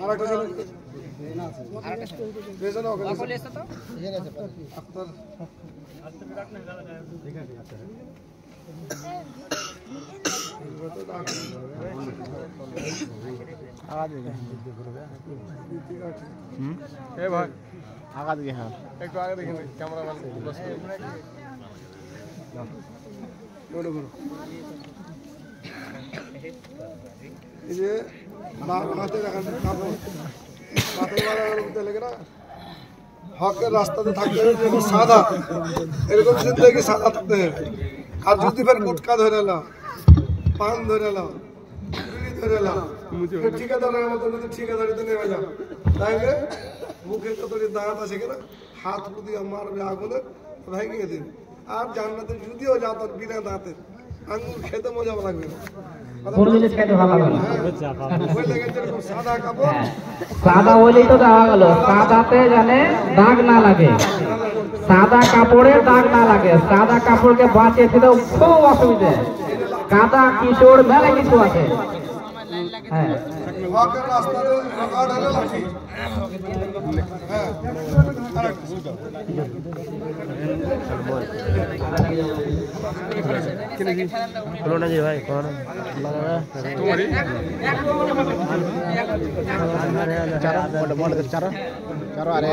আরেকটা ছেলে পেছনে ওকে আক্তার ভাই আগা দিকে হ্যাঁ একটু আগে দেখেন ক্যামেরাম্যান এই যে হাতে রাখার কাপড় লেগে না হকের রাস্তাতে থাকতে হবে যেরকম সাদা এরকম জিন্দগি সাদা থাকতে হবে। আর যদি ফের গুটকা ধরে এলাম পান ধরে এলাম বিড়ি ধরে এলাম ঠিকাদারের মতো যদি ঠিকাদারিতে নেমে যাও তাইলে মুখে যতটি দাঁত আছে কিনা হাত দিয়ে মারবে আগুনে ভেঙে দিন। আর জান্নাতে যদিও যাও তোর বিনা দাঁতের আঙুর খেতে মজা লাগবে না। সাদা বলেই তো দেওয়া গেল সাদাতে জানে দাগ না লাগে, সাদা কাপড়ে দাগ না লাগে, সাদা কাপড়কে বাঁচিয়ে দিলে খুব অসুবিধে, কাদা কিশোর মেলা কিছু আছে। হ্যাঁ ভাই চারো আরে